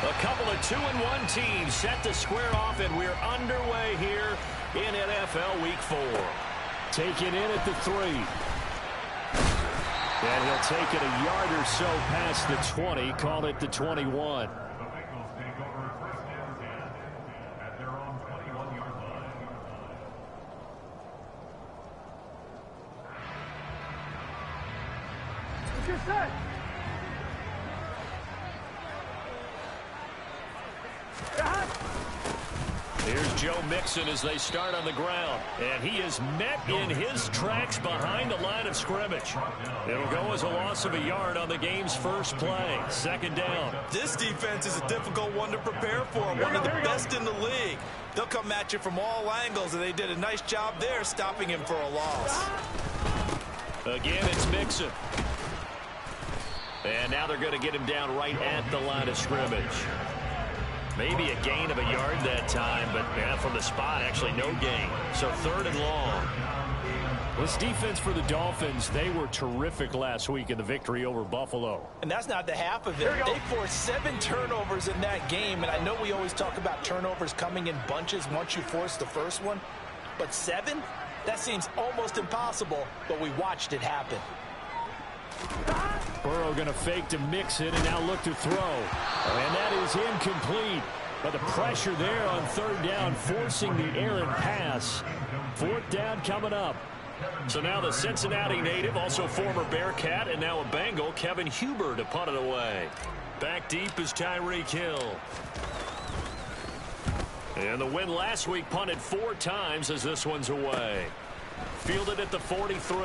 A couple of 2-1 teams set to square off, and we're underway here in NFL Week 4. Taking in at the 3. And he'll take it a yard or so past the 20, call it the 21. Here's Joe Mixon as they start on the ground. And he is met in his tracks behind the line of scrimmage. It'll go as a loss of a yard on the game's first play. Second down. This defense is a difficult one to prepare for. One of the best in the league. They'll come at you from all angles, and they did a nice job there stopping him for a loss. Again, it's Mixon. And now they're going to get him down right at the line of scrimmage. Maybe a gain of a yard that time, but from the spot, actually no gain. So third and long. This defense for the Dolphins, they were terrific last week in the victory over Buffalo. And that's not the half of it. They forced 7 turnovers in that game, and I know we always talk about turnovers coming in bunches once you force the first one. But 7? That seems almost impossible, but we watched it happen. Burrow going to fake to Mixon and now look to throw. And that is incomplete. But the pressure there on third down, forcing the errant pass. Fourth down coming up. So now the Cincinnati native, also former Bearcat, and now a Bengal, Kevin Huber, to punt it away. Back deep is Tyreek Hill. And the win last week punted 4 times as this one's away. Fielded at the 43.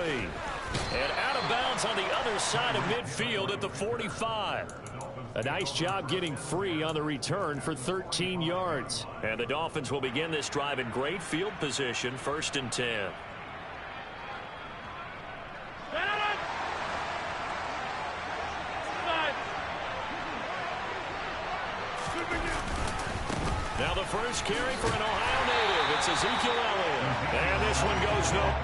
And out of bounds on the other side of midfield at the 45. A nice job getting free on the return for 13 yards. And the Dolphins will begin this drive in great field position, 1st and 10. Now the first carry for an Ohio native. It's Ezekiel Elliott. And this one goes no.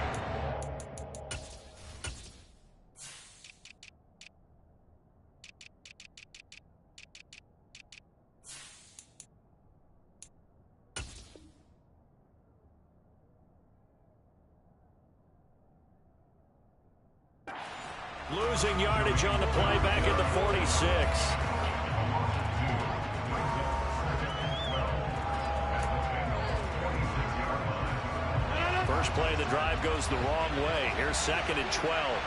Losing yardage on the play back at the 46. First play of the drive goes the wrong way. Here's 2nd and 12.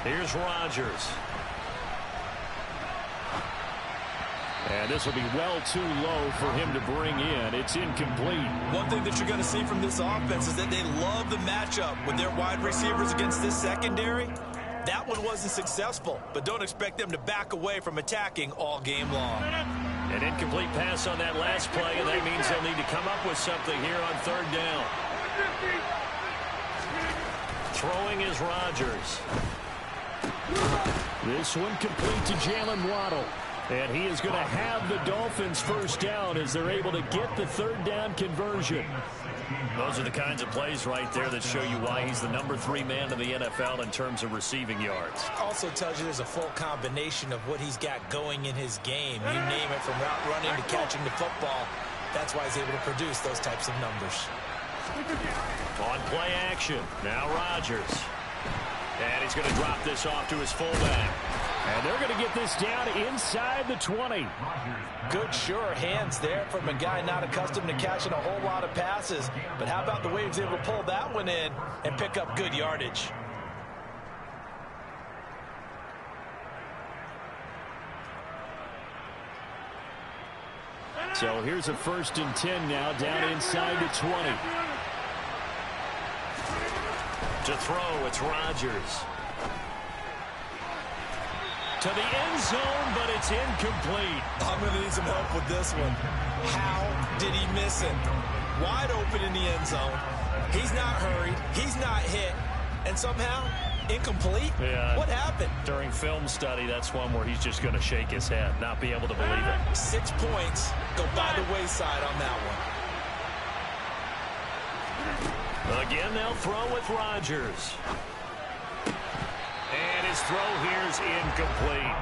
Here's Rodgers. And this will be well too low for him to bring in. It's incomplete. One thing that you're going to see from this offense is that they love the matchup with their wide receivers against this secondary. That one wasn't successful, but don't expect them to back away from attacking all game long. An incomplete pass on that last play, and that means they'll need to come up with something here on third down. Throwing is Rodgers. This one complete to Jalen Waddle. And he is going to have the Dolphins first down as they're able to get the third down conversion. Those are the kinds of plays right there that show you why he's the number 3 man in the NFL in terms of receiving yards. Also tells you there's a full combination of what he's got going in his game. You name it, from route running to catching the football. That's why he's able to produce those types of numbers. On play action, now Rodgers. And he's going to drop this off to his fullback. And they're going to get this down inside the 20. Good, sure hands there from a guy not accustomed to catching a whole lot of passes. But how about the way he was able to pull that one in and pick up good yardage? So here's a 1st and 10 now, down inside the 20. To throw, it's Rodgers. To the end zone, but it's incomplete. I'm going to need some help with this one. How did he miss it? Wide open in the end zone. He's not hurried. He's not hit. And somehow, incomplete? Yeah. What happened? During film study, that's one where he's just going to shake his head, not be able to believe it. 6 points go by the wayside on that one. Again, they'll throw with Rodgers. And his throw here's incomplete.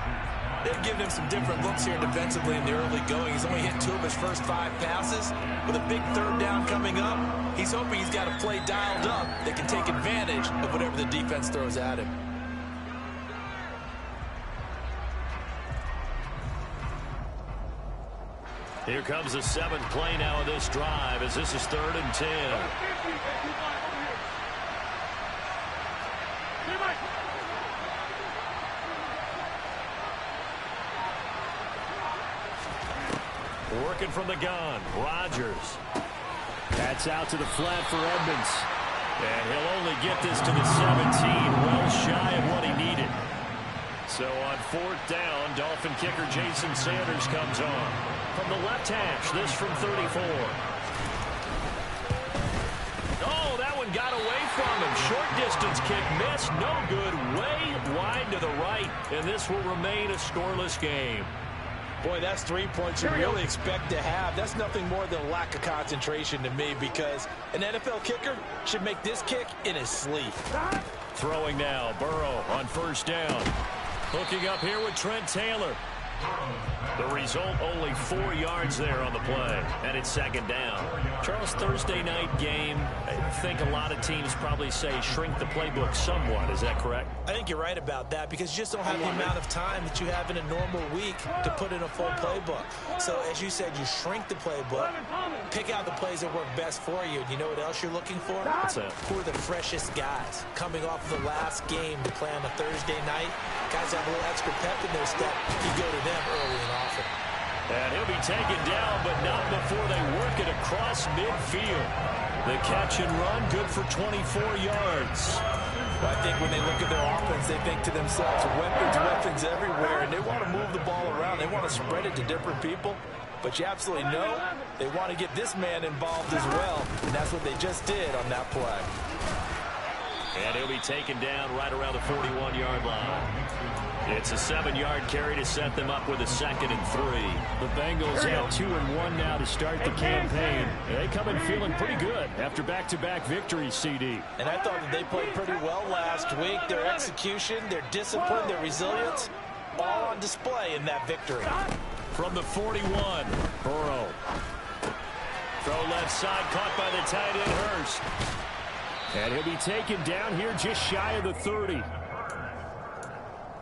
They've given him some different looks here defensively in the early going. He's only hit 2 of his first 5 passes. With a big 3rd down coming up, he's hoping he's got a play dialed up that can take advantage of whatever the defense throws at him. Here comes the 7th play now of this drive as this is 3rd and 10. Working from the gun, Rodgers. That's out to the flat for Edmonds. And he'll only get this to the 17, well shy of what he needed. So on 4th down, Dolphin kicker Jason Sanders comes on. From the left hash, this from 34. Oh, that one got away from him. Short distance kick missed, no good, way wide to the right. And this will remain a scoreless game. Boy, that's 3 points you really expect to have. That's nothing more than a lack of concentration to me, because an NFL kicker should make this kick in his sleep. Throwing now, Burrow on 1st down. Hooking up here with Trent Taylor. The result, only 4 yards there on the play, and it's 2nd down. Charles, Thursday night game, I think a lot of teams probably say shrink the playbook somewhat. Is that correct? I think you're right about that, because you just don't have the amount of time that you have in a normal week to put in a full playbook. So, as you said, you shrink the playbook, pick out the plays that work best for you. And you know what else you're looking for? What's that? Who are the freshest guys coming off the last game to play on a Thursday night? Guys have a little extra pep in their step. You go to them early and often. And he'll be taken down, but not before they work it across midfield. The catch and run, good for 24 yards. Well, I think when they look at their offense, they think to themselves, weapons everywhere, and they want to move the ball around. They want to spread it to different people. But you absolutely know they want to get this man involved as well, and that's what they just did on that play. And he'll be taken down right around the 41-yard line. It's a 7-yard carry to set them up with a 2nd and 3. The Bengals have 2-1 now to start the campaign. They come in feeling pretty good after back-to-back victories, CD. And I thought that they played pretty well last week. Their execution, their discipline, their resilience, all on display in that victory. From the 41, Burrow. Throw left side, caught by the tight end, Hurst. And he'll be taken down here just shy of the 30.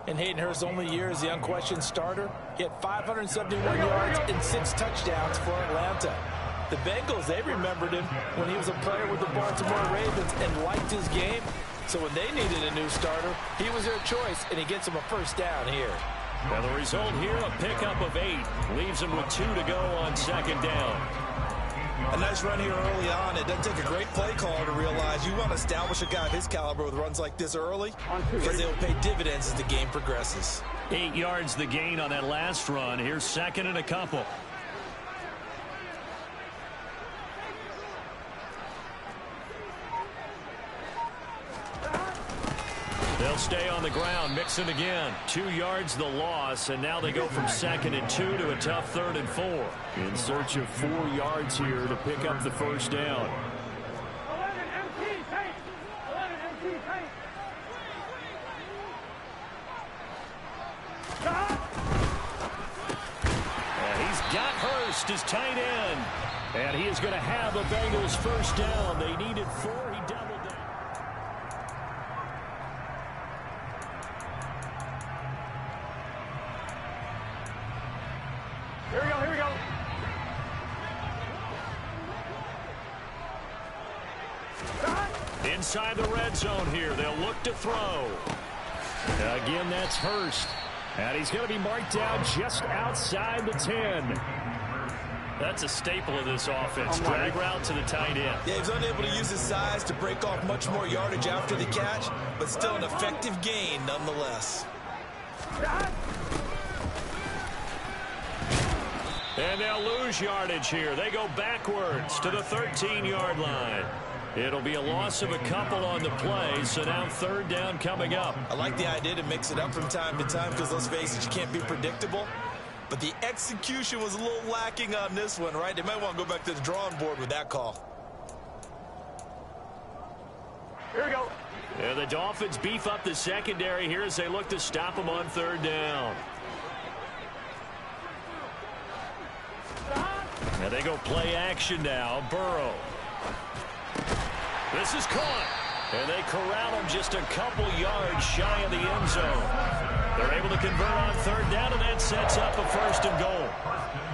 In Hayden Hurst's only year as the unquestioned starter, he had 571 yards and 6 touchdowns for Atlanta. The Bengals, they remembered him when he was a player with the Baltimore Ravens and liked his game. So when they needed a new starter, he was their choice, and he gets them a 1st down here. Well, the result here, a pickup of 8. Leaves them with 2 to go on 2nd down. A nice run here early on. It doesn't take a great play caller to realize you want to establish a guy of his caliber with runs like this early, because they'll pay dividends as the game progresses. 8 yards the gain on that last run. Here's 2nd and a couple. They'll stay on the ground, Mixon again. 2 yards the loss, and now they go from 2nd and 2 to a tough 3rd and 4. In search of 4 yards here to pick up the 1st down. And he's got Hurst, his tight end. And he is going to have a Bengals 1st down. They needed 4. He doubled down. Here we go. Inside the red zone here, they'll look to throw. Again, that's Hurst. And he's going to be marked down just outside the 10. That's a staple of this offense. Drag route to the tight end. Yeah, he's unable to use his size to break off much more yardage after the catch, but still an effective gain nonetheless. And they'll lose yardage here. They go backwards to the 13-yard line. It'll be a loss of a couple on the play, so now 3rd down coming up. I like the idea to mix it up from time to time because, let's face it, you can't be predictable. But the execution was a little lacking on this one, right? They might want to go back to the drawing board with that call. Here we go. And the Dolphins beef up the secondary here as they look to stop them on third down. And they go play action now. Burrow. This is caught. And they corral him just a couple yards shy of the end zone. They're able to convert on third down, and that sets up a 1st and goal.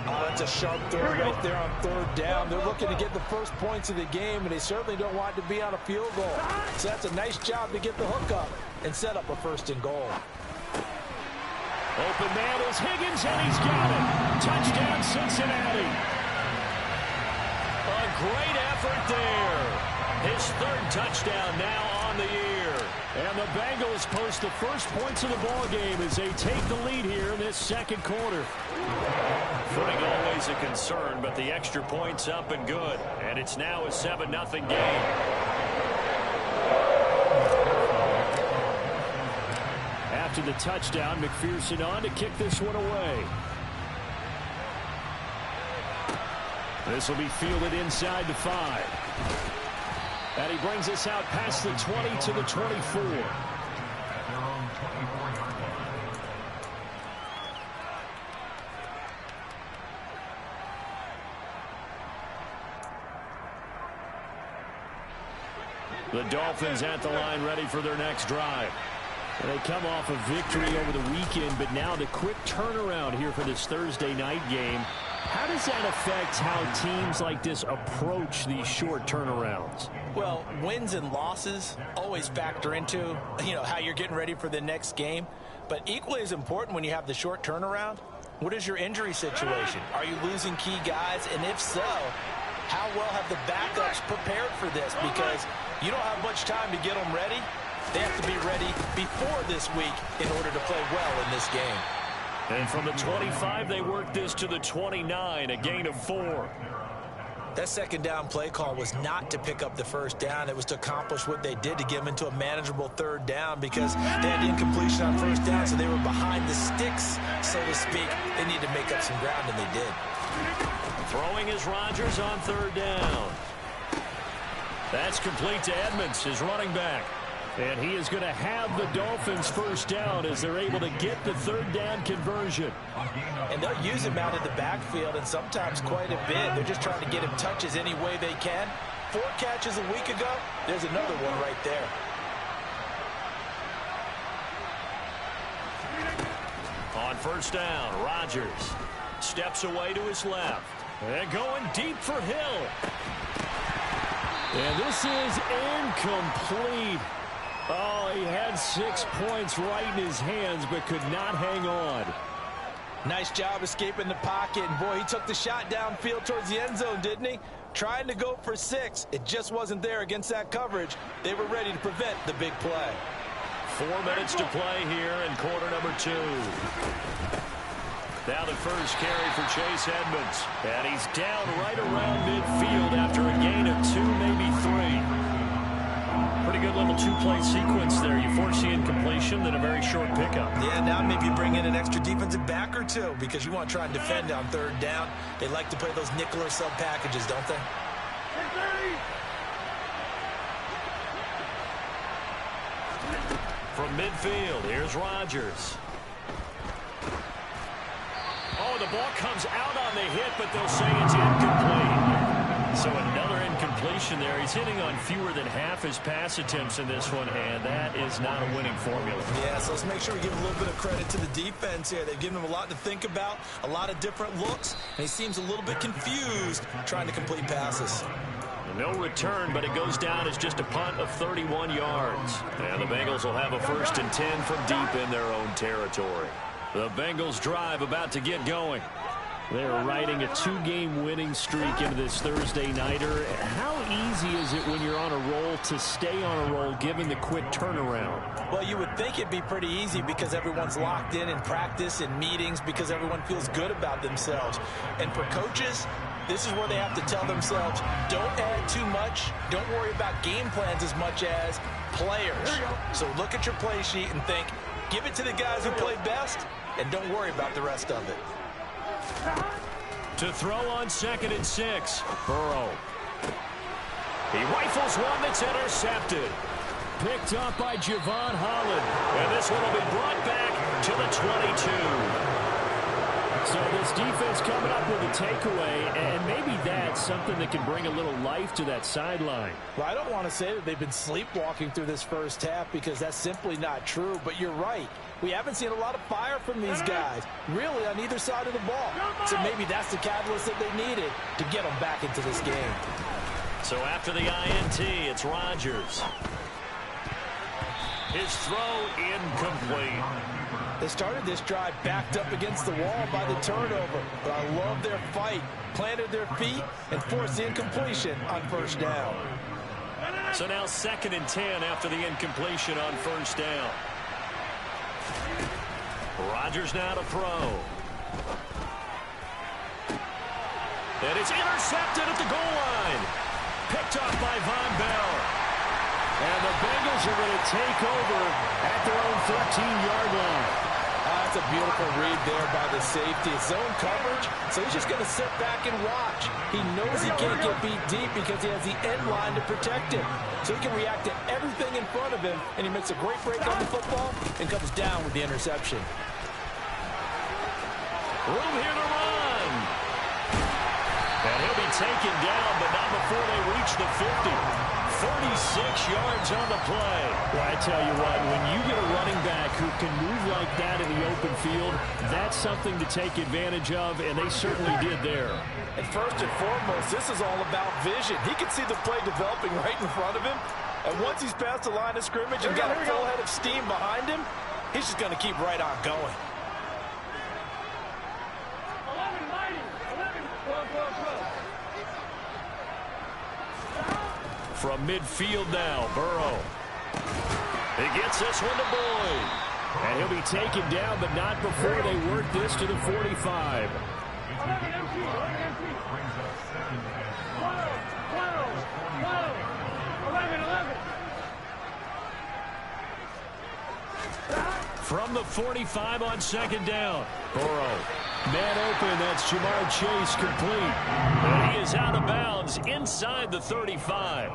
That's a sharp throw right there on third down. They're looking to get the first points of the game, and they certainly don't want to be on a field goal. So that's a nice job to get the hook up and set up a 1st and goal. Open man is Higgins, and he's got it. Touchdown, Cincinnati. A great effort there. His 3rd touchdown now on the year. And the Bengals post the first points of the ball game as they take the lead here in this 2nd quarter. Footing always a concern, but the extra point's up and good. And it's now a 7-0 game. After the touchdown, McPherson on to kick this one away. This will be fielded inside the 5. And he brings us out past the 20 to the 24. The Dolphins at the line ready for their next drive. And they come off a victory over the weekend, but now the quick turnaround here for this Thursday night game. How does that affect how teams like this approach these short turnarounds? Well, wins and losses always factor into, how you're getting ready for the next game. But equally as important when you have the short turnaround, what is your injury situation? Are you losing key guys? And if so, how well have the backups prepared for this? Because you don't have much time to get them ready. They have to be ready before this week in order to play well in this game. And from the 25, they worked this to the 29, a gain of 4. That 2nd down play call was not to pick up the 1st down. It was to accomplish what they did to get them into a manageable 3rd down because they had incompletion on 1st down, so they were behind the sticks, so to speak. They needed to make up some ground, and they did. Throwing is Rodgers on 3rd down. That's complete to Edmonds, his running back. And he is going to have the Dolphins 1st down as they're able to get the 3rd down conversion. And they'll use him out of the backfield, and sometimes quite a bit. They're just trying to get him touches any way they can. 4 catches a week ago. There's another one right there. On 1st down, Rodgers steps away to his left. And going deep for Hill. And this is incomplete. Oh, he had 6 points right in his hands, but could not hang on. Nice job escaping the pocket. And, boy, he took the shot downfield towards the end zone, didn't he? Trying to go for 6. It just wasn't there against that coverage. They were ready to prevent the big play. 4 minutes to play here in quarter number 2. Now the first carry for Chase Edmonds. And he's down right around midfield after a gain of 2, maybe 3. Pretty good little 2-play sequence there. You force the incompletion, then a very short pickup. Yeah, now maybe you bring in an extra defensive back or 2 because you want to try and defend on 3rd down. They like to play those nickel or sub packages, don't they? From midfield, here's Rodgers. Oh, the ball comes out on the hit, but they'll say it's incomplete. So another incompletion there. He's hitting on fewer than half his pass attempts in this one, and that is not a winning formula. Yeah, so let's make sure we give a little bit of credit to the defense here. They've given him a lot to think about, a lot of different looks, and he seems a little bit confused trying to complete passes. No return, but it goes down as just a punt of 31 yards. And the Bengals will have a 1st and 10 from deep in their own territory. The Bengals drive about to get going. They're riding a 2-game winning streak into this Thursday nighter. How easy is it when you're on a roll to stay on a roll given the quick turnaround? Well, you would think it'd be pretty easy because everyone's locked in practice and meetings because everyone feels good about themselves. And for coaches, this is where they have to tell themselves, don't add too much. Don't worry about game plans as much as players. So look at your play sheet and think, give it to the guys who play best and don't worry about the rest of it. To throw on 2nd and 6, Burrow. He rifles one that's intercepted. picked up by Javon Holland. And this one will be brought back to the 22. So this defense coming up with a takeaway, and maybe that's something that can bring a little life to that sideline. Well, I don't want to say that they've been sleepwalking through this first half because that's simply not true, but you're right. We haven't seen a lot of fire from these guys, really, on either side of the ball. So maybe that's the catalyst that they needed to get them back into this game. So after the INT, it's Rodgers. His throw incomplete. They started this drive backed up against the wall by the turnover, but I love their fight, planted their feet, and forced the incompletion on first down. So now 2nd and 10 after the incompletion on first down. Rodgers now to throw. And it's intercepted at the goal line. Picked off by Von Bell. And the Bengals are going to take over at their own 13-yard line. That's a beautiful read there by the safety. It's zone coverage, so he's just going to sit back and watch. He knows he can't get beat deep because he has the end line to protect him. So he can react to everything in front of him, and he makes a great break on the football and comes down with the interception. Room here to run. And he'll be taken down, but not before they reach the 50. 46 yards on the play. Well, I tell you what, when you get a running back who can move like that in the open field, that's something to take advantage of, and they certainly did there. And first and foremost, this is all about vision. He can see the play developing right in front of him, and once he's past the line of scrimmage and got a full head of steam behind him, he's just going to keep right on going. From midfield now, Burrow. He gets this one to Boyd. And he'll be taken down, but not before they work this to the 45. From the 45 on 2nd down. Burrow. Man open, that's Jamar Chase complete. And he is out of bounds inside the 35.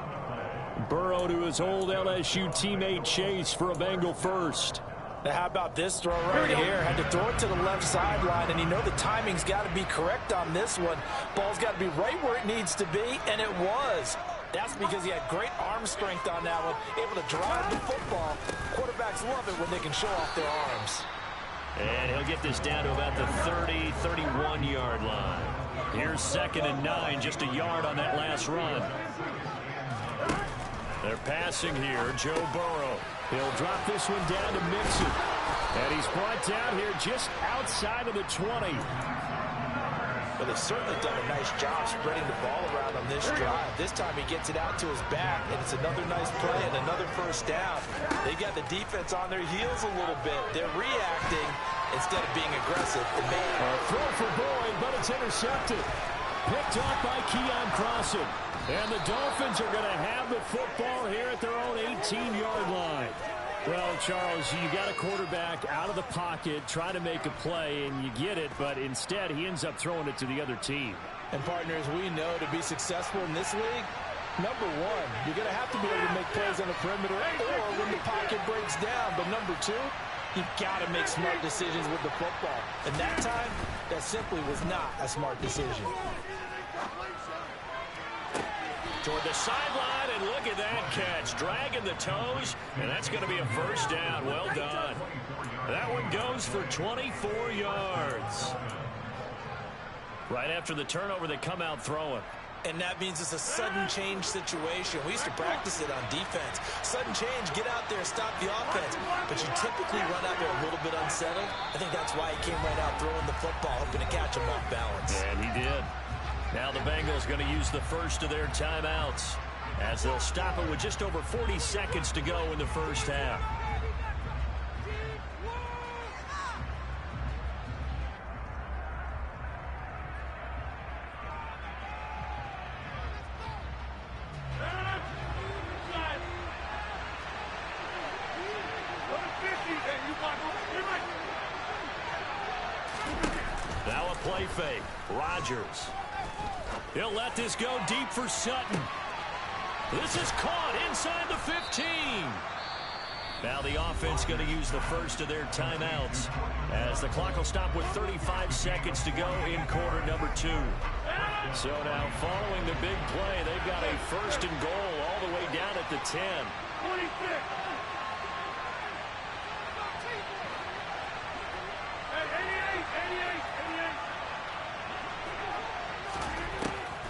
Burrow to his old LSU teammate Chase for a Bengal first. Now how about this throw right here? Had to throw it to the left sideline, and you know the timing's got to be correct on this one. Ball's got to be right where it needs to be, and it was. That's because he had great arm strength on that one, able to drive the football. Quarterbacks love it when they can show off their arms. And he'll get this down to about the 30, 31-yard line. Here's 2nd and 9, just a yard on that last run. They're passing here, Joe Burrow. He'll drop this one down to Mixon. And he's brought down here just outside of the 20. But they've certainly done a nice job spreading the ball around on this drive. This time he gets it out to his back, and it's another nice play and another first down. They got the defense on their heels a little bit. They're reacting instead of being aggressive. A throw for Boyd, but it's intercepted. Picked off by Keon Crossen. And the Dolphins are going to have the football here at their own 18-yard line. Well, Charles, you got a quarterback out of the pocket trying to make a play, and you get it, but instead he ends up throwing it to the other team. And partners, we know to be successful in this league, number one, you're going to have to be able to make plays on the perimeter or when the pocket breaks down. But number two, you've got to make smart decisions with the football. And that time, that simply was not a smart decision. Toward the sideline, and look at that catch. Dragging the toes, and that's going to be a first down. Well done. That one goes for 24 yards. Right after the turnover, they come out throwing. And that means it's a sudden change situation. We used to practice it on defense. Sudden change, get out there, stop the offense. But you typically run out there a little bit unsettled. I think that's why he came right out throwing the football, hoping to catch him off balance. And he did. Now the Bengals going to use the first of their timeouts as they'll stop it with just over 40 seconds to go in the first half. Now a play fake. Rodgers. He'll let this go deep for Sutton. This is caught inside the 15. Now the offense going to use the first of their timeouts as the clock will stop with 35 seconds to go in quarter number 2. So now following the big play, they've got a first and goal all the way down at the 10. 26.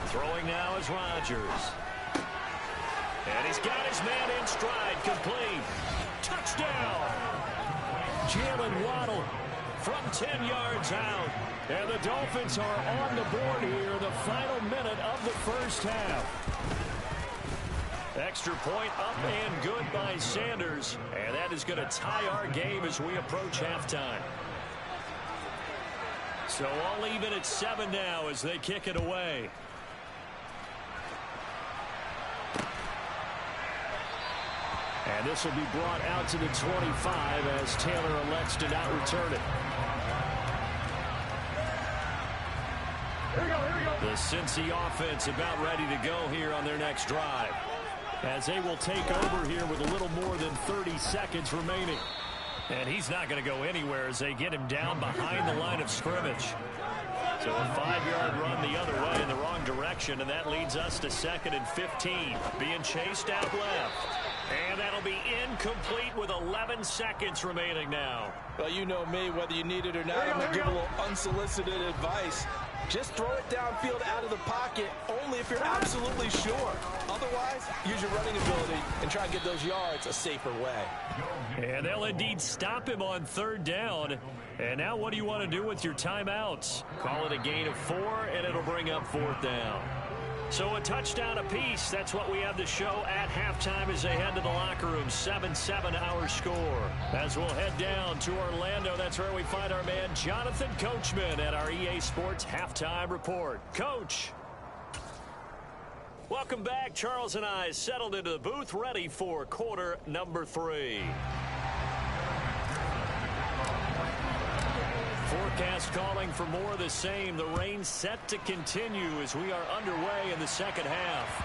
Throwing now is Rodgers. And he's got his man in stride, complete. Touchdown! Jalen Waddle from 10 yards out. And the Dolphins are on the board here, the final minute of the first half. Extra point up and good by Sanders. And that is going to tie our game as we approach halftime. So all even at 7 now as they kick it away. And this will be brought out to the 25 as Taylor elects to not return it. Here we go. The Cincy offense about ready to go here on their next drive, as they will take over here with a little more than 30 seconds remaining. And he's not going to go anywhere as they get him down behind the line of scrimmage. So a 5-yard run the other way in the wrong direction, and that leads us to 2nd and 15. Being chased out left. And that'll be incomplete with 11 seconds remaining now. Well, you know me, whether you need it or not, I'm going to give a little unsolicited advice. Just throw it downfield out of the pocket only if you're absolutely sure. Otherwise, use your running ability and try and get those yards a safer way. And they'll indeed stop him on 3rd down. And now what do you want to do with your timeouts? Call it a gain of 4, and it'll bring up 4th down. So a touchdown apiece. That's what we have to show at halftime as they head to the locker room. 7-7 our score. As we'll head down to Orlando, that's where we find our man Jonathan Coachman at our EA Sports Halftime Report. Coach. Welcome back. Charles and I settled into the booth ready for quarter number 3. Forecast calling for more of the same. The rain set to continue as we are underway in the second half.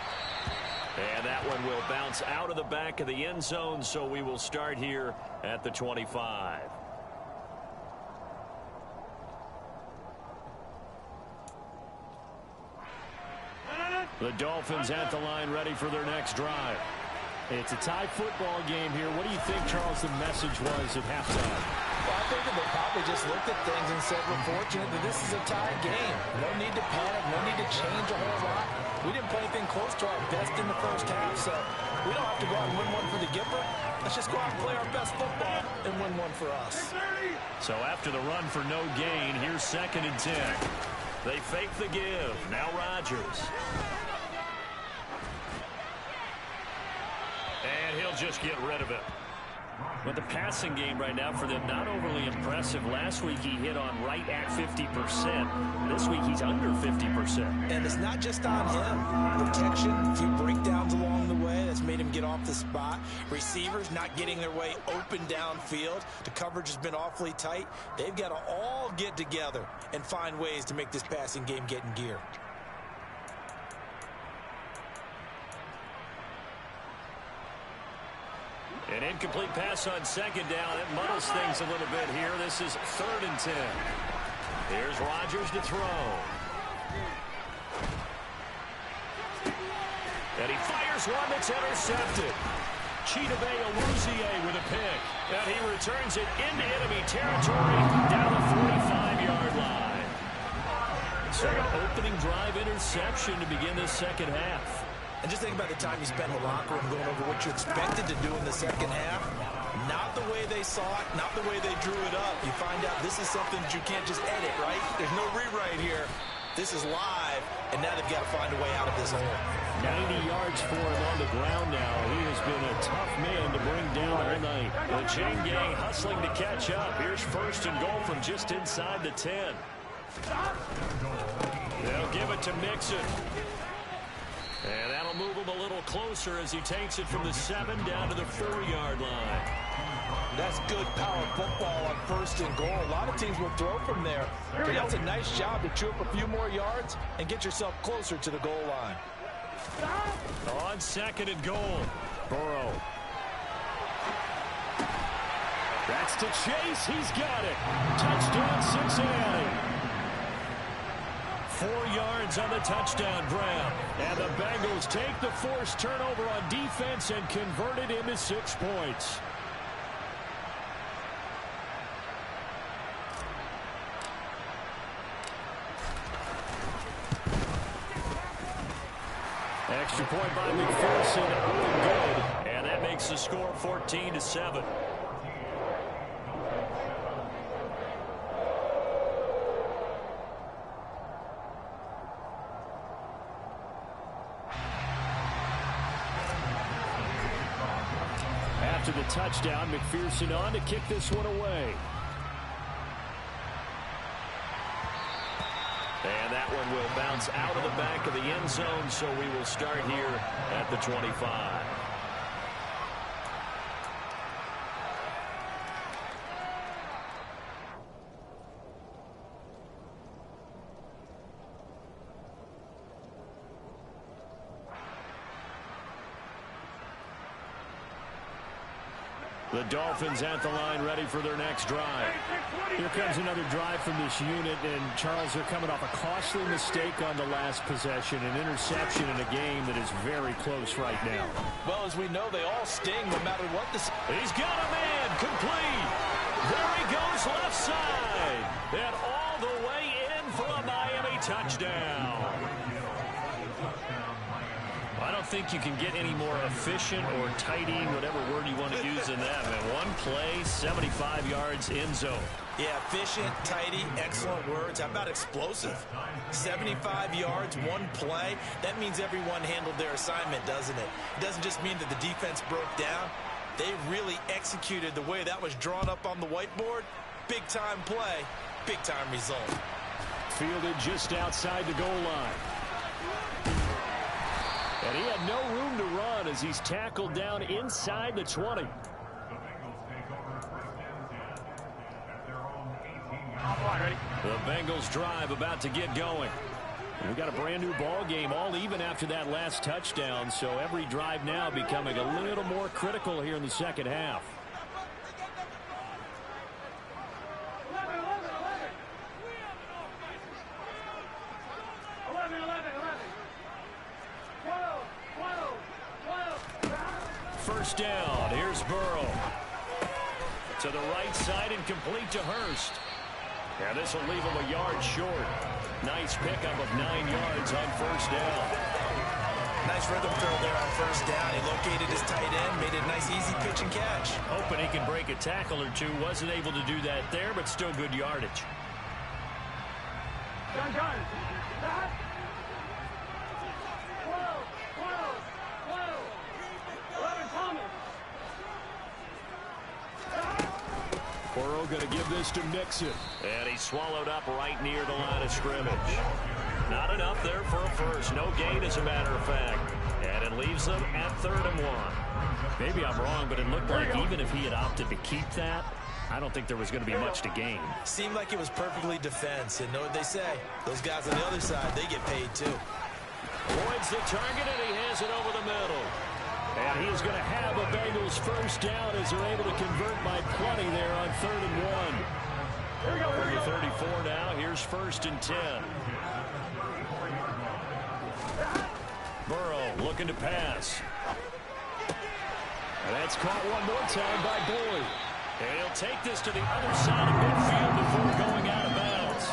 And that one will bounce out of the back of the end zone, so we will start here at the 25. The Dolphins at the line ready for their next drive. It's a tie football game here. What do you think, Charles, the message was at halftime? Well, I think that they probably just looked at things and said, we're fortunate that this is a tie game. No need to panic, no need to change a whole lot. We didn't play anything close to our best in the first half, so we don't have to go out and win one for the Gipper. Let's just go out and play our best football and win one for us. So after the run for no gain, here's 2nd and 10. They fake the give. Now Rodgers. And he'll just get rid of it. But the passing game right now for them, not overly impressive. Last week he hit on right at 50%. This week he's under 50%. And it's not just on him. Protection, a few breakdowns along the way that's made him get off the spot. Receivers not getting their way open downfield. The coverage has been awfully tight. They've got to all get together and find ways to make this passing game get in gear. An incomplete pass on 2nd down. It muddles things a little bit here. This is 3rd and 10. Here's Rodgers to throw. And he fires one that's intercepted. Chidobe Awuzie with a pick. And he returns it into enemy territory down the 45-yard line. So an opening drive interception to begin this second half. And just think about the time you spend in the locker room going over what you expected to do in the second half. Not the way they saw it, not the way they drew it up. You find out this is something that you can't just edit, right? There's no rewrite here. This is live, and now they've got to find a way out of this hole. 90 yards for him on the ground now. He has been a tough man to bring down all night. The chain gang hustling to catch up. Here's 1st and goal from just inside the 10. They'll give it to Mixon. And that'll move him a little closer as he takes it from the 7 down to the 4-yard line. That's good power football on 1st and goal. A lot of teams will throw from there. But that's a nice job to chew up a few more yards and get yourself closer to the goal line. On 2nd and goal, Burrow. to Chase. He's got it. Touchdown, Cincinnati. 4 yards on the touchdown grab. And the Bengals take the forced turnover on defense and convert it into 6 points. Extra point by McPherson, up and good. And that makes the score 14-7. After the touchdown, McPherson on to kick this one away. And that one will bounce out of the back of the end zone, so we will start here at the 25. The Dolphins at the line, ready for their next drive. Here comes another drive from this unit, and Charles, they're coming off a costly mistake on the last possession, an interception in a game that is very close right now. Well, as we know, they all sting no matter what the... He's got a man, complete. There he goes, left side. And all the way in for a Miami touchdown. I don't think you can get any more efficient or tidy, whatever word you want to use in that. Man, one play, 75 yards, end zone. Yeah, efficient, tidy, excellent words. How about explosive? 75 yards, one play. That means everyone handled their assignment, doesn't it? It doesn't just mean that the defense broke down. They really executed the way that was drawn up on the whiteboard. Big-time play, big-time result. Fielded just outside the goal line. And he had no room to run as he's tackled down inside the 20. The Bengals drive about to get going. We got a brand new ball game, all even after that last touchdown, so every drive now becoming a little more critical here in the second half. First down, here's Burrow. To the right side and complete to Hurst. And this will leave him a yard short. Nice pickup of 9 yards on first down. Nice rhythm throw there on first down. He located his tight end, made it a nice easy pitch and catch. Hoping he can break a tackle or two. Wasn't able to do that there, but still good yardage. Burrow going to give this to Mixon. And he's swallowed up right near the line of scrimmage. Not enough there for a first. No gain, as a matter of fact. And it leaves them at 3rd and 1. Maybe I'm wrong, but it looked like even if he had opted to keep that, I don't think there was going to be much to gain. Seemed like it was perfectly defense. And know what they say? Those guys on the other side, they get paid too. Avoids the target, and he has it over the middle. And he is going to have a Bengals first down as they're able to convert by plenty there on 3rd and 1. From the 34 now, here's 1st and 10. Burrow looking to pass. And that's caught one more time by Boyd. And he'll take this to the other side of midfield before going out of bounds.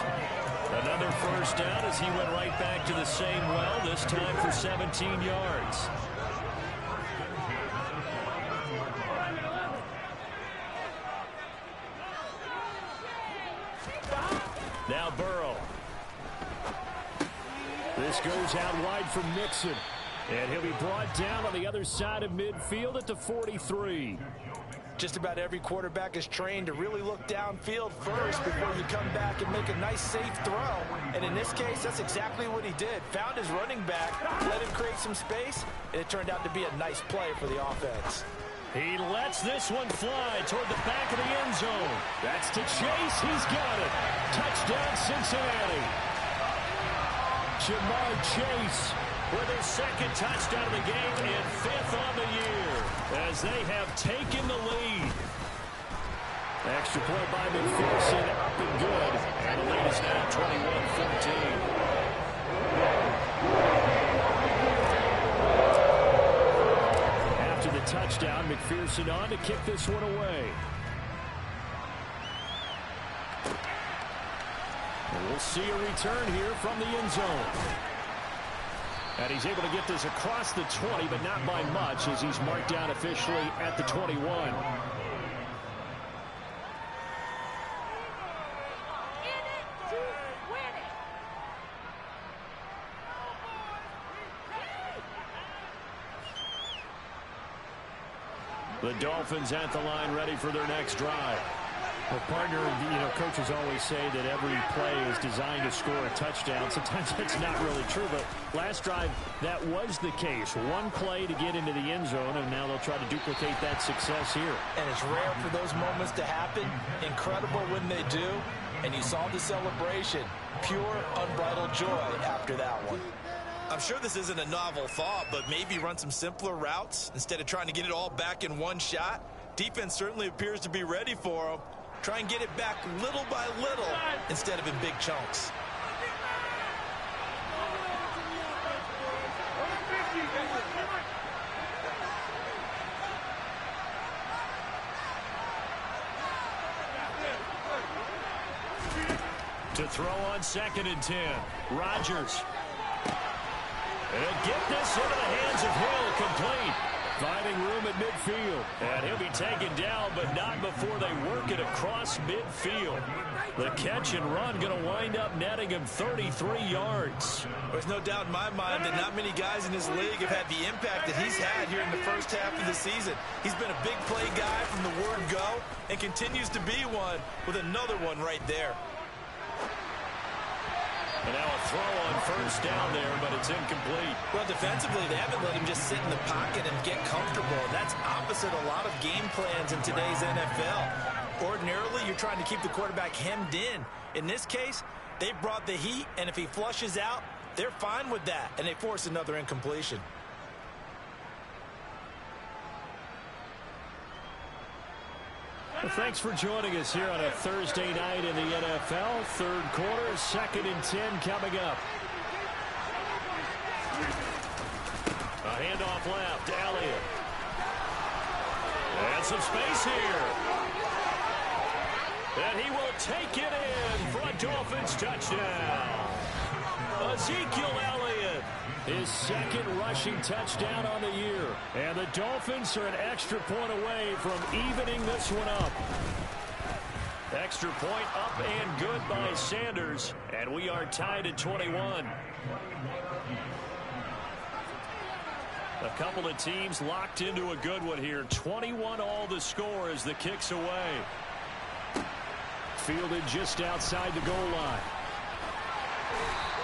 Another first down as he went right back to the same well, this time for 17 yards. Now Burrow. This goes out wide from Mixon. And he'll be brought down on the other side of midfield at the 43. Just about every quarterback is trained to really look downfield first before you come back and make a nice, safe throw. And in this case, that's exactly what he did. Found his running back, let him create some space, and it turned out to be a nice play for the offense. He lets this one fly toward the back of the end zone. That's to Chase. He's got it. Touchdown, Cincinnati. Jamar Chase with his 2nd touchdown of the game and 5th on the year as they have taken the lead. Extra point by McPherson, up and good. And the lead is now 21-14. After the touchdown, McPherson on to kick this one away. And we'll see a return here from the end zone. And he's able to get this across the 20, but not by much, as he's marked down officially at the 21. The Dolphins at the line, ready for their next drive. Well, partner, coaches always say that every play is designed to score a touchdown. Sometimes that's not really true, but last drive, that was the case. One play to get into the end zone, and now they'll try to duplicate that success here. And it's rare for those moments to happen. Incredible when they do. And you saw the celebration. Pure, unbridled joy after that one. I'm sure this isn't a novel thought, but maybe run some simpler routes instead of trying to get it all back in one shot. Defense certainly appears to be ready for them. Try and get it back little by little instead of in big chunks. To throw on 2nd and 10. Rodgers. And get this into the hands of Hill, complete. Finding room at midfield. And he'll be taken down, but not before they work it across midfield. The catch and run going to wind up netting him 33 yards. There's no doubt in my mind that not many guys in this league have had the impact that he's had here in the first half of the season. He's been a big play guy from the word go and continues to be one with another one right there. And now a throw on 1st down there, but it's incomplete. Well, defensively, they haven't let him just sit in the pocket and get comfortable. That's opposite a lot of game plans in today's NFL. Ordinarily, you're trying to keep the quarterback hemmed in. In this case, they brought the heat, and if he flushes out, they're fine with that, and they force another incompletion. Well, thanks for joining us here on a Thursday night in the NFL. 3rd quarter, 2nd and 10 coming up. A handoff left, Elliott. And some space here. And he will take it in for a Dolphins touchdown. Ezekiel Elliott, his 2nd rushing touchdown on the year. And the Dolphins are an extra point away from evening this one up. Extra point up and good by Sanders. And we are tied at 21. A couple of teams locked into a good one here. 21 all the score as the kick's away. Fielded just outside the goal line.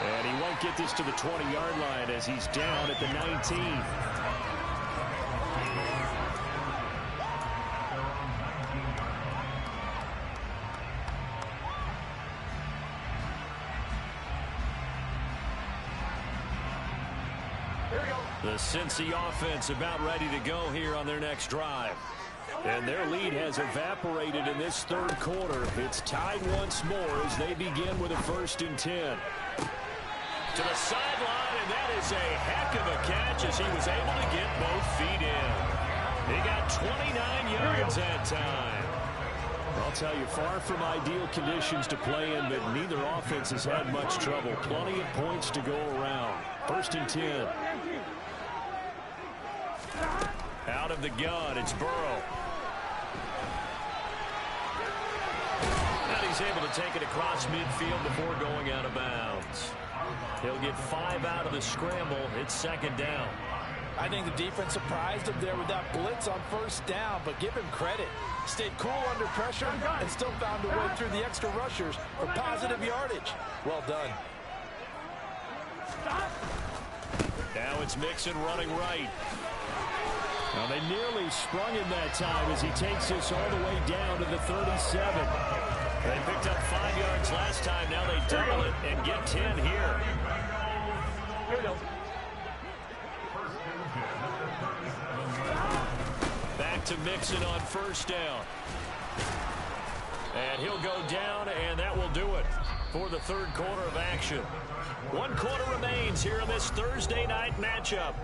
And he won't get this to the 20-yard line as he's down at the 19. The Cincy offense about ready to go here on their next drive. And their lead has evaporated in this 3rd quarter. It's tied once more as they begin with a 1st and 10. To the sideline, and that is a heck of a catch as he was able to get both feet in. He got 29 yards that time. I'll tell you, far from ideal conditions to play in, but neither offense has had much trouble. Plenty of points to go around. 1st and 10. Out of the gun, it's Burrow. And he's able to take it across midfield before going out of bounds. He'll get 5 out of the scramble. It's 2nd down. I think the defense surprised him there with that blitz on 1st down, but give him credit. Stayed cool under pressure and still found a way through the extra rushers for positive yardage. Well done. Now it's Mixon running right. Well, they nearly sprung him that time as he takes this all the way down to the 37. They picked up 5 yards last time. Now they double it and get 10 here. Here we go. Back to Mixon on 1st down. And he'll go down, and that will do it for the third quarter of action. 1 quarter remains here in this Thursday night matchup.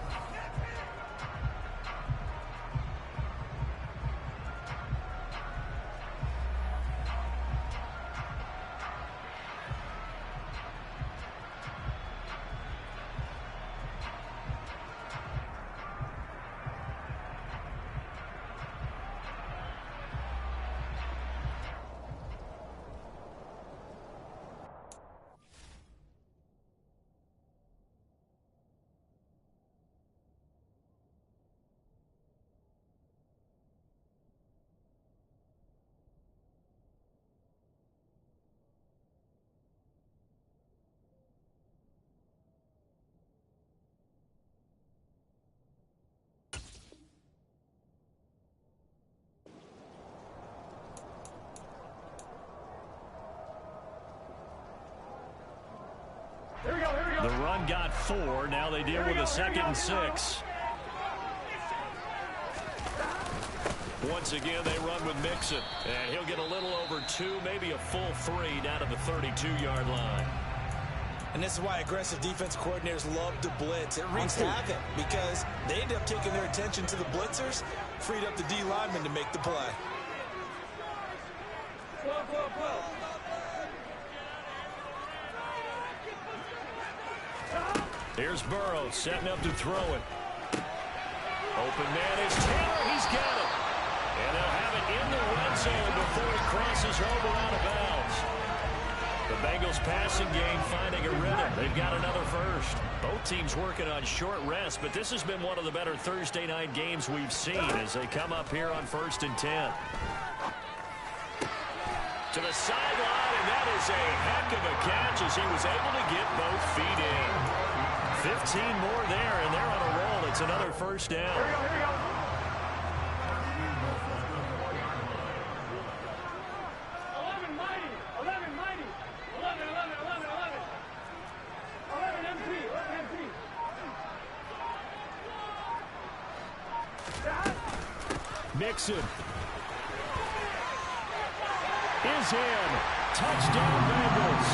The run got 4. Now they deal with a 2nd and 6. Once again, they run with Mixon. And he'll get a little over 2, maybe a full 3 down to the 32-yard line. And this is why aggressive defense coordinators love to blitz. It wreaks havoc because they end up taking their attention to the blitzers, freed up the D lineman to make the play. Here's Burrow setting up to throw it. Open man is Taylor. He's got it. And they'll have it in the red zone before he crosses over out of bounds. The Bengals passing game finding a rhythm. They've got another first. Both teams working on short rest, but this has been one of the better Thursday night games we've seen as they come up here on 1st and 10. To the sideline, and that is a heck of a catch as he was able to get both feet in. 15 more there, and they're on a roll. It's another first down. Here we go, here we go. 11 mighty, 11 mighty, 11, 11, 11, 11. 11 MP, 11 MP. Mixon is in. Touchdown, Bengals.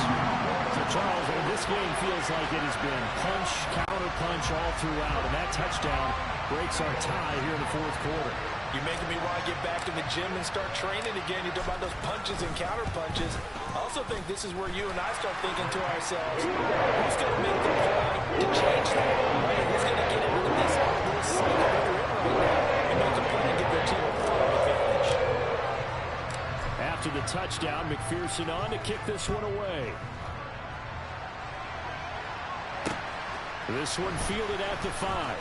So, Charles, this game feels like it has been punch, counter punch all throughout, and that touchdown breaks our tie here in the 4th quarter. You're making me want to get back in the gym and start training again. You talk about those punches and counter punches. I also think this is where you and I start thinking to ourselves, who's going to make the play to change that? Right? Who's going to get into this cycle that they're in right now and make a play and give their team a full advantage? After the touchdown, McPherson on to kick this one away. This one fielded at the 5.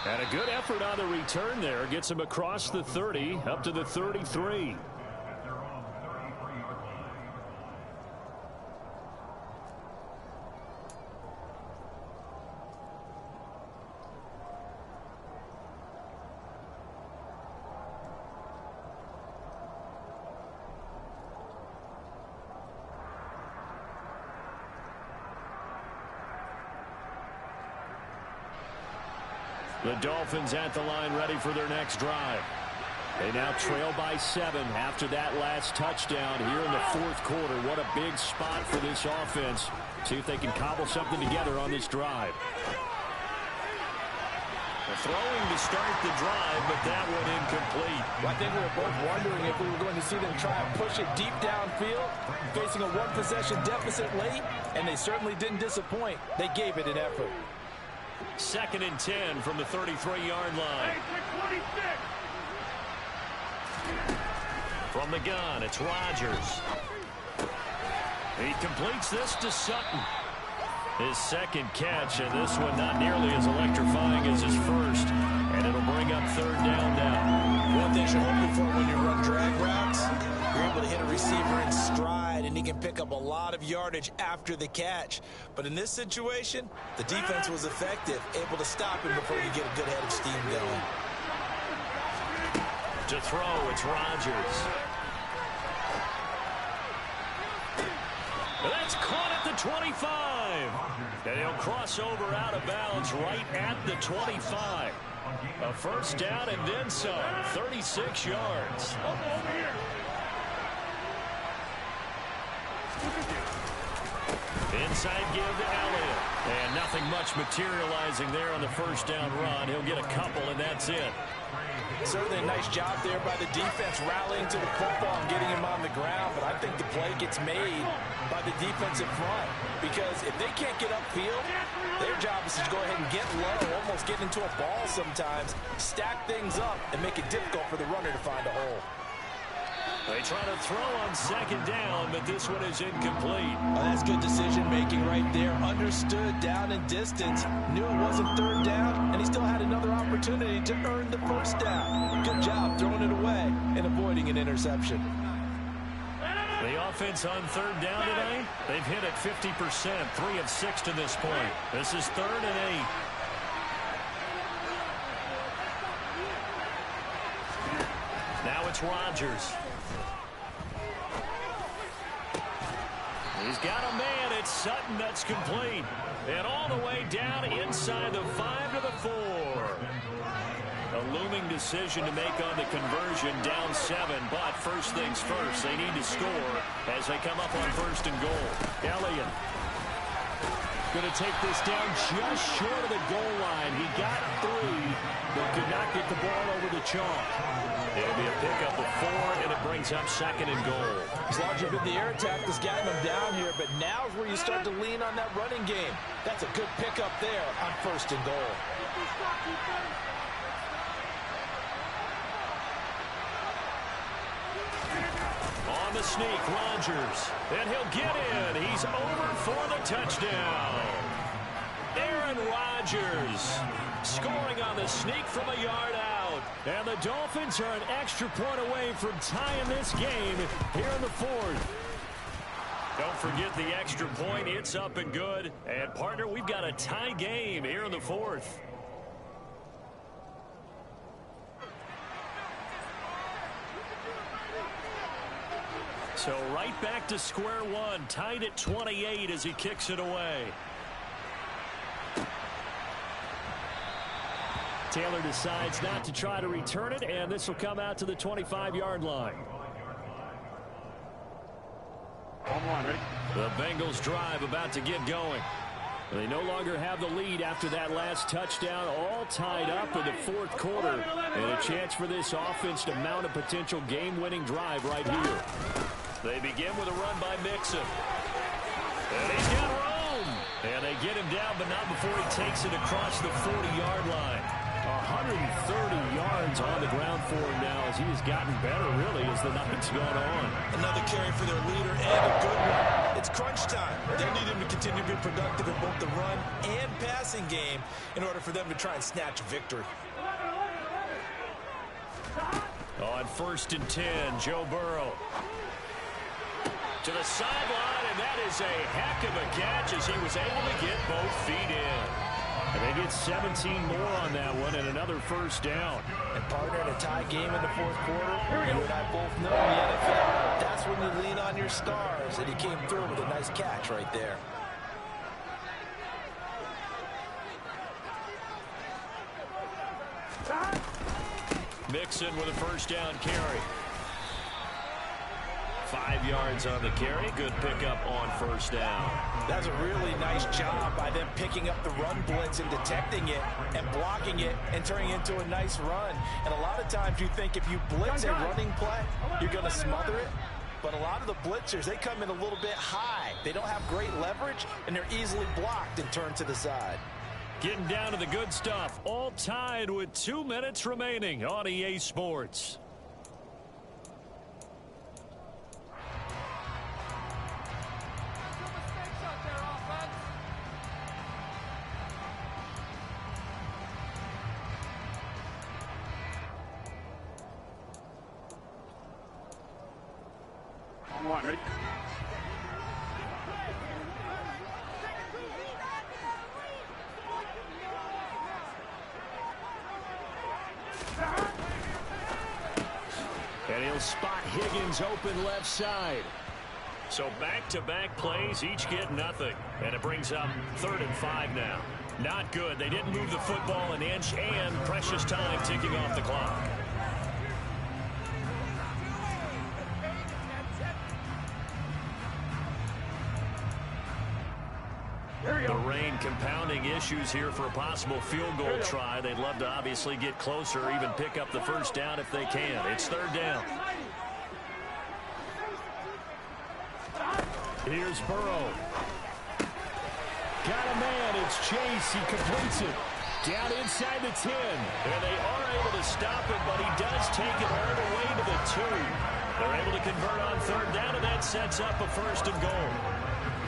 And a good effort on the return there. Gets him across the 30, up to the 33. The Dolphins at the line ready for their next drive. They now trail by 7 after that last touchdown here in the 4th quarter. What a big spot for this offense. See if they can cobble something together on this drive. Throwing to start the drive, but that one incomplete. Well, I think we were both wondering if we were going to see them try and push it deep downfield, facing a 1-possession deficit late, and they certainly didn't disappoint. They gave it an effort. 2nd and 10 from the 33-yard line. From the gun, it's Rodgers. He completes this to Sutton. His 2nd catch, and this one not nearly as electrifying as his first. And it'll bring up 3rd down now. One thing you're hoping for when you run drag routes, you're able to hit a receiver in stride, and he can pick up a lot of yardage after the catch. But in this situation, the defense was effective, able to stop him before you get a good head of steam going. To throw, it's Rodgers. That's caught at the 25. And he'll cross over out of bounds right at the 25. A A first down and then some. 36 yards. Over here. Inside give to Elliott. And nothing much materializing there on the first down run. He'll get a couple, and that's it. Certainly a nice job there by the defense rallying to the football and getting him on the ground. But I think the play gets made by the defensive front. Because if they can't get upfield, their job is to go ahead and get low, almost get into a ball sometimes, stack things up, and make it difficult for the runner to find a hole. They try to throw on second down, but this one is incomplete. Oh, that's good decision-making right there. Understood down and distance. Knew it wasn't third down, and he still had another opportunity to earn the first down. Good job throwing it away and avoiding an interception. The offense on third down tonight, they've hit it 50%, 3 of 6 to this point. This is 3rd and 8. Now it's Rodgers. He's got a man. It's Sutton that's complete. And all the way down inside the 5 to the 4. A looming decision to make on the conversion, down 7. But first things first, they need to score as they come up on 1st and goal. Elliott going to take this down just short of the goal line. He got 3, but could not get the ball over the chalk. It'll be a pickup of 4, and it brings up 2nd and goal. As large as the air attack has gotten them down here, but now is where you start to lean on that running game. That's a good pickup there on 1st and goal. On the sneak, Rodgers. And he'll get in. He's over for the touchdown. Aaron Rodgers scoring on the sneak from a yard out. And the Dolphins are an extra point away from tying this game here in the 4th. Don't forget the extra point. It's up and good. And, partner, we've got a tie game here in the 4th. So right back to square one, tied at 28 as he kicks it away. Taylor decides not to try to return it, and this will come out to the 25-yard line. The Bengals drive about to get going. They no longer have the lead after that last touchdown, all tied up in the 4th quarter. And a chance for this offense to mount a potential game-winning drive right here. They begin with a run by Mixon. And he's got room. And they get him down, but not before he takes it across the 40-yard line. 130 yards on the ground for him now as he has gotten better, really, as the night's gone on. Another carry for their leader and a good one. It's crunch time. They need him to continue to be productive in both the run and passing game in order for them to try and snatch a victory. On 1st and 10, Joe Burrow. To the sideline, and that is a heck of a catch as he was able to get both feet in. And they get 17 more on that one and another first down. And partner, in a tie game in the 4th quarter, you and I both know in the NFL, that's when you lean on your stars, and he came through with a nice catch right there. Mixon with a first down carry. 5 yards on the carry. Good pickup on first down. That's a really nice job by them picking up the run blitz and detecting it and blocking it and turning it into a nice run. And a lot of times you think if you blitz a running play, you're going to smother it. But a lot of the blitzers, they come in a little bit high. They don't have great leverage, and they're easily blocked and turned to the side. Getting down to the good stuff. All tied with 2 minutes remaining on EA Sports. Ready? And he'll spot Higgins open left side. So back-to-back plays, each get nothing. And it brings up 3rd and 5 now. Not good. They didn't move the football an inch, and precious time ticking off the clock. The rain compounding issues here for a possible field goal try. They'd love to obviously get closer, even pick up the first down if they can. It's third down. Here's Burrow. Got a man. It's Chase. He completes it. Down inside the 10. And they are able to stop it, but he does take it all the way to the 2. They're able to convert on third down, and that sets up a first and goal.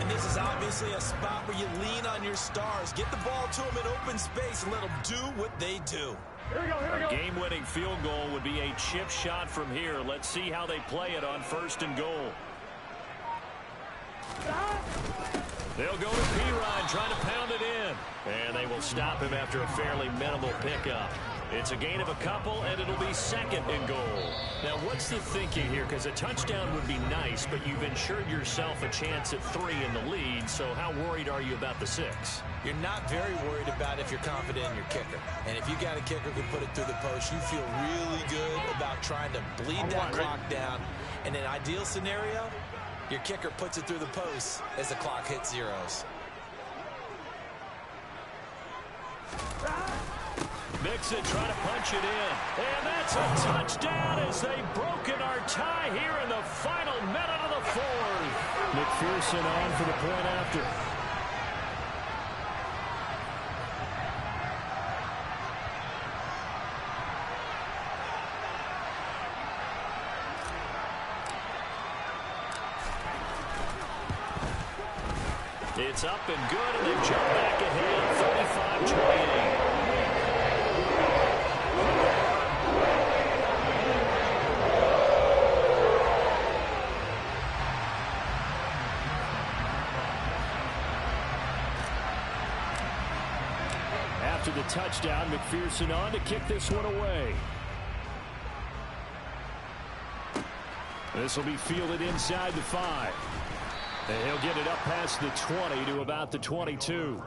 And this is obviously a spot where you lean on your stars. Get the ball to them in open space and let them do what they do. A game-winning field goal would be a chip shot from here. Let's see how they play it on first and goal. They'll go to P-Ryan, trying to pound it in. And they will stop him after a fairly minimal pickup. It's a gain of a couple, and it'll be second and goal. Now, what's the thinking here? Because a touchdown would be nice, but you've ensured yourself a chance at 3 in the lead. So how worried are you about the 6? You're not very worried about if you're confident in your kicker. And if you got a kicker who can put it through the post, you feel really good about trying to bleed that clock down. In an ideal scenario, your kicker puts it through the post as the clock hits zeros. Mixon trying to punch it in. And that's a touchdown as they've broken our tie here in the final minute of the fourth. McPherson on for the point after. It's up and good, and they've jumped back ahead, 35-28. After the touchdown, McPherson on to kick this one away. This will be fielded inside the 5. And he'll get it up past the 20 to about the 22.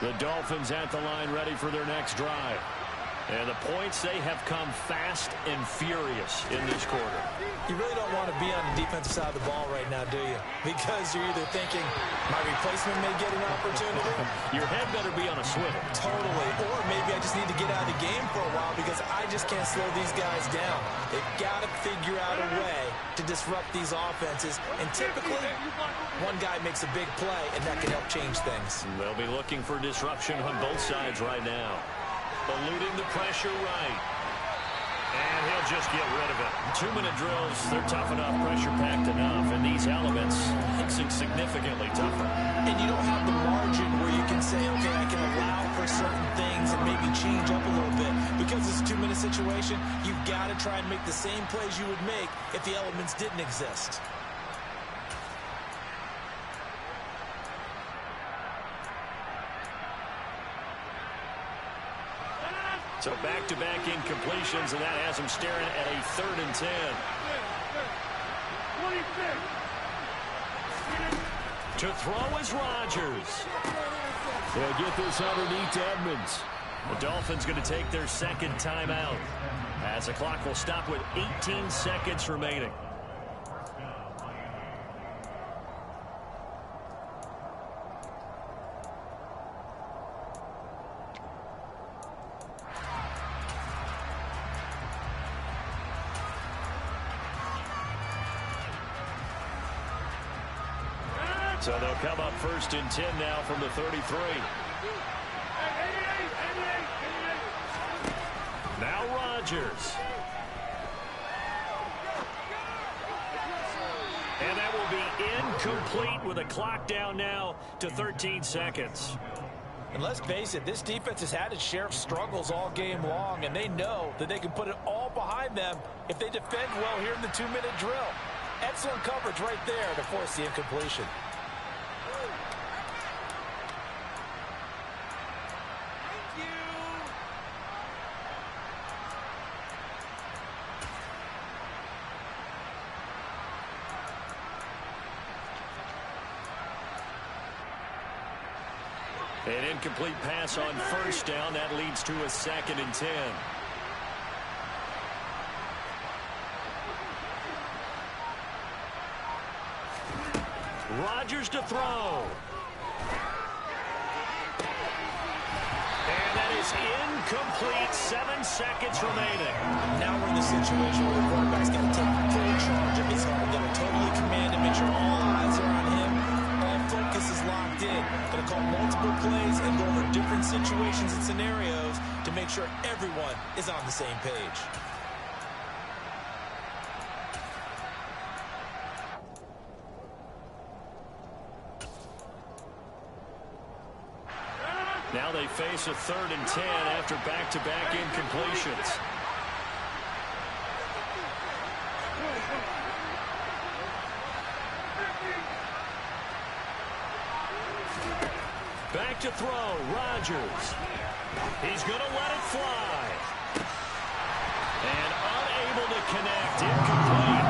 The Dolphins at the line, ready for their next drive. And the points, they have come fast and furious in this quarter. You really don't want to be on the defensive side of the ball right now, do you? Because you're either thinking, my replacement may get an opportunity. Your head better be on a swivel. Totally. Or maybe I just need to get out of the game for a while because I just can't slow these guys down. They've got to figure out a way to disrupt these offenses. And typically, one guy makes a big play, and that can help change things. They'll be looking for disruption on both sides right now. Eluding the pressure right. And he'll just get rid of it. 2-minute drills, they're tough enough, pressure-packed enough. And these elements makes it significantly tougher. And you don't have the margin where you can say, okay, I can allow for certain things and maybe change up a little bit. Because it's a 2-minute situation, you've got to try and make the same plays you would make if the elements didn't exist. So back-to-back incompletions, and that has him staring at a 3rd and 10. To throw is Rodgers. They'll get this underneath to Edmonds. The Dolphins going to take their second timeout as the clock will stop with 18 seconds remaining. So they'll come up 1st and 10 now from the 33. Now Rodgers. And that will be incomplete with a clock down now to 13 seconds. And let's face it, this defense has had its share of struggles all game long, and they know that they can put it all behind them if they defend well here in the 2-minute drill. Excellent coverage right there to force the incompletion. An incomplete pass on first down. That leads to a 2nd and 10. Rodgers to throw. And that is incomplete. 7 seconds remaining. Now we're in the situation where the quarterback's got to take full charge of his home. Got to totally command him, make sure all eyes are on him. All focus is locked in. Got to call multiple plays and go over different situations and scenarios to make sure everyone is on the same page. Now they face a 3rd and 10 after back-to-back incompletions. Back to throw, Rodgers. He's going to let it fly. And unable to connect, incomplete.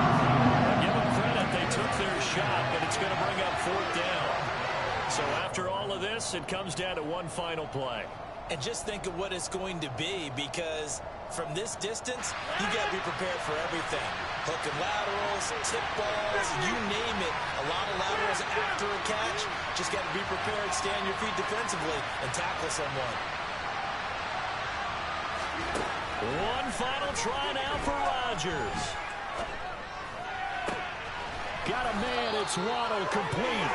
Give them credit, they took their shot, but it's going to bring up 4th down. So after all of this, it comes down to one final play. And just think of what it's going to be, because from this distance, you got to be prepared for everything. Hook and laterals, tip balls, you name it. A lot of laterals after a catch. Just got to be prepared, stay on your feet defensively, and tackle someone. One final try now for Rodgers. Got a man, it's Waddle, complete.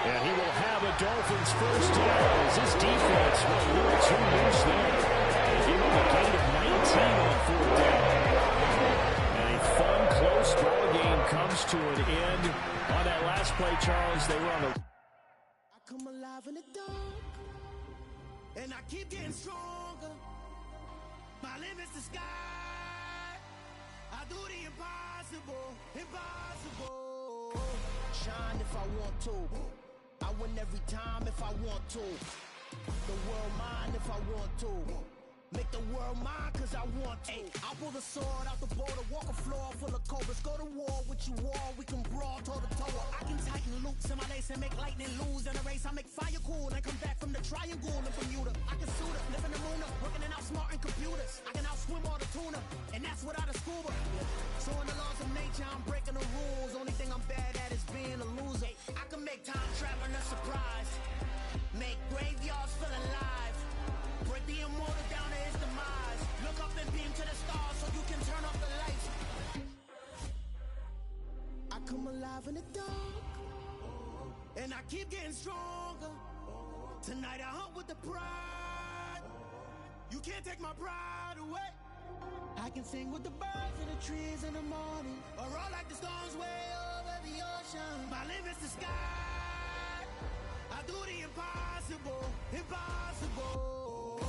And he will have a Dolphins first down as this defense was a little too loose there. They give him a gain of 19 on 4th down. And a fun, close ball game comes to an end. On that last play, Charles, they were on the... I come alive in the dark, and I keep getting stronger. My limit's the sky. I do the impossible, impossible. Shine if I want to. I win every time if I want to. The world mine if I want to. Make the world mine cause I want to. Ay, I pull the sword out the border, walk a floor full of cobras. Go to war with you all, we can brawl toe to toe. I can tighten loops in my lace and make lightning lose in a race. I make fire cool and come back from the triangle in Bermuda. I can suit it, live in the moon, working and outsmarting computers. I can outswim all the tuna, and that's without a scuba. So in the laws of nature, I'm breaking the rules. Only thing I'm bad at is being a loser. I can make time traveling a surprise. Make graveyards feel alive. Break the immortal down to his demise. Look up and beam to the stars so you can turn off the lights. I come alive in the dark, and I keep getting stronger. Tonight I hunt with the pride. You can't take my pride away. I can sing with the birds and the trees in the morning, or roll like the storms way over the ocean. My limit's the sky. I do the impossible, impossible.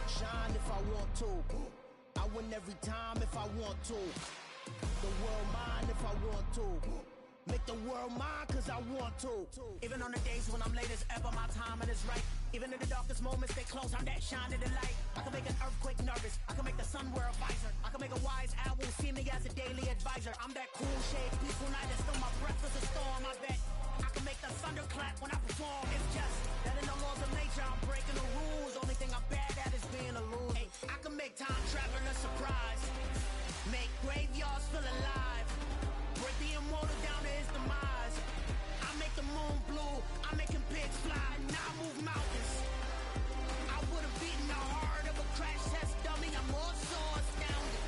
Shine if I want to. I win every time if I want to. The world mine if I want to. Make the world mine cause I want to. Even on the days when I'm late as ever, my timing is right. Even in the darkest moments, stay close, I'm that shine in the light. I can make an earthquake nervous, I can make the sun wear a visor. I can make a wise owl see me as a daily advisor. I'm that cool shade, peaceful night, and still my breath is a storm, I bet. I can make the thunder clap when I perform. It's just that in the laws of nature, I'm breaking the rules. Only thing I'm bad at is being a loser. Ay, I can make time traveling a surprise. Make graveyards feel alive. Break the immortal down to his demise. I make the moon blue. I'm making pigs fly. Now I move mountains. I would have beaten the heart of a crash test dummy. I'm more so astounded.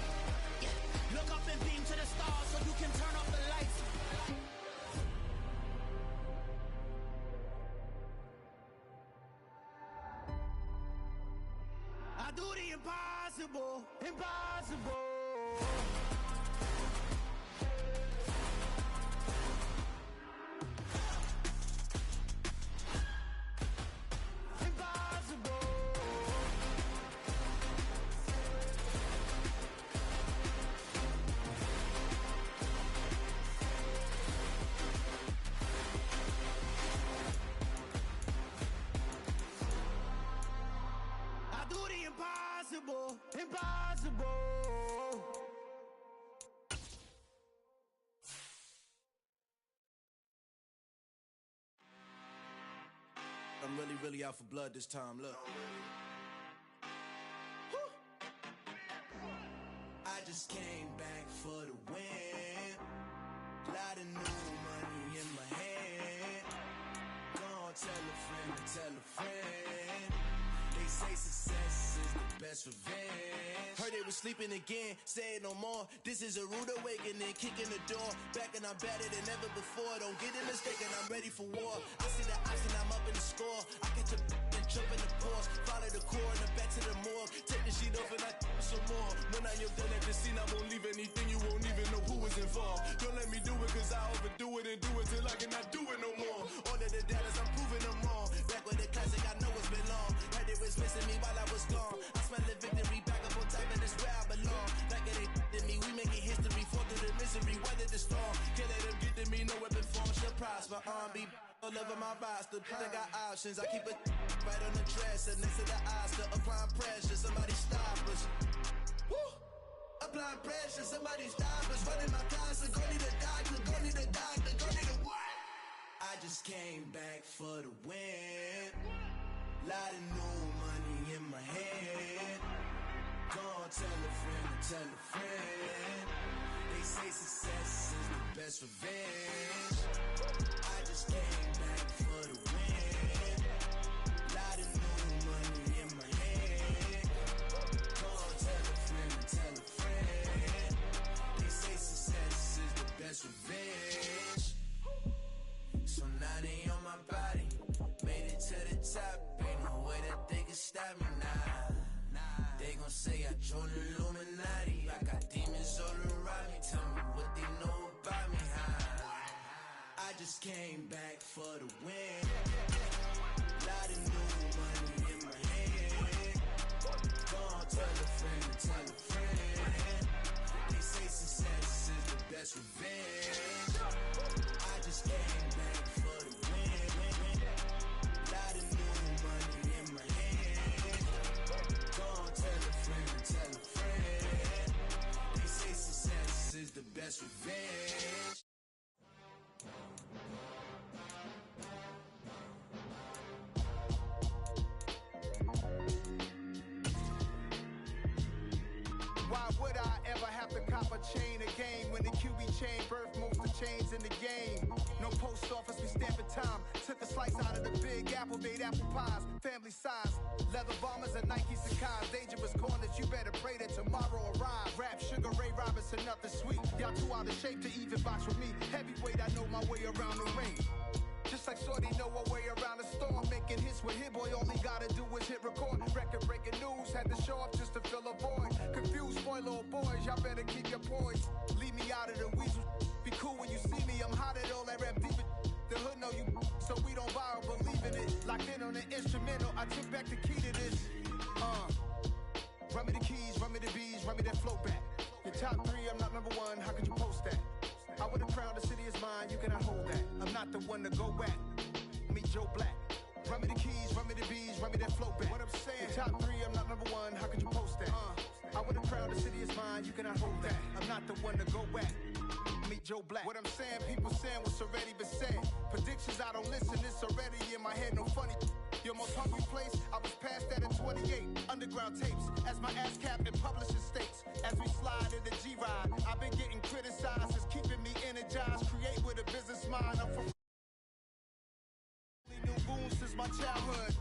Yeah. Look up and beam to the stars so you can turn off the lights. I do the impossible, impossible. Impossible. I do the impossible, impossible. I'm really really out for blood this time, look. I just came back for the win. Lot of new money in my hand. Gonna tell a friend to tell a friend. They say success is the best revenge. Heard they was sleeping again, say it no more. This is a rude awakening, kicking the door. Back and I'm better than ever before. Don't get it mistaken, I'm ready for war. I see the option, I'm up in the score. I catch a and jump in the course. Follow the core and the back to the morgue. Take the sheet off and I some more. When I am done at the scene, I won't leave anything. You won't even know who is involved. Don't let me do it, cause I overdo it and do it till I cannot do it no more. All of the doubters, I'm proving them wrong. Back with the classic, I know it's been long. Heard they was missing me while I was gone. I smell the victory back up on top, and it's where I belong. Like it ain't to me, we making history. Fall through the misery, weather the storm. Can't let them get to me, no weapon form shall prosper. R&B all over my roster. I got options, I keep it right on the dresser. Next to the Oscar, applying pressure. Somebody stop us. Woo! Applying pressure, somebody stop us. Running my closet, go need a doctor, go need a doctor, go need a what? I just came back for the win. Lot of new money in my hand. Gonna tell a friend to tell a friend. They say success is the best revenge. I just came back for the win. Lot of new money in my hand. Gonna tell a friend to tell a friend. They say success is the best revenge. So now they on my body. Made it to the top. Ain't no way that they can stop me now. They gon' say I joined the Illuminati. I got demons all around me. Tell me what they know about me, huh? I just came back for the win. Lot of new money in my hand. Gonna tell a friend to tell a friend. They say success is the best revenge. I just came back for the win. Lot of new money in my hand. Gonna tell a friend to tell a friend. They say success is the best revenge. Why would I ever have to cop a chain again when the QB chain birthed most of the chains in the game? No post office, we stamping time. Took a slice out of the big apple, made apple pies, family size. Leather bombers and Nike Sacai's. Dangerous corners, you better pray that tomorrow arrives. Rap, Sugar Ray Robinson, nothing sweet. Y'all too out of shape to even box with me. Heavyweight, I know my way around the ring. Just like Shorty know her way around the storm. Making hits with Hit Boy, all he gotta do is hit record. Record breaking news, had to show up just to fill a void. Confused, boy, little boys, y'all better keep your poise. Leave me out of the weasel. Be cool when you see me, I'm hot at all that rap deep. The hood know you, so we don't borrow, believe in it. Locked in on the instrumental, I took back the key to this. Run me the keys, run me the bees, run me that flow back. Your top three, I'm not number one, how could you post that? I would've crowned the city is mine, you cannot hold that. I'm not the one to go back. Meet Joe Black. Run me the keys, run me the bees, run me that flow back. What I'm saying, your top three, I'm not number one, how could you post that? I would've crowned the city is mine, you cannot hold that. I'm not the one to go back. Meet Joe Black. What I'm saying, people saying what's already been said. Predictions, I don't listen, it's already in my head, no funny. Your most hungry place, I was past that at 28. Underground tapes, as my ass cap in publishing states. As we slide in the G-Ride, I've been getting criticized, it's keeping me energized. Create with a business mind, I'm from new goons since my childhood.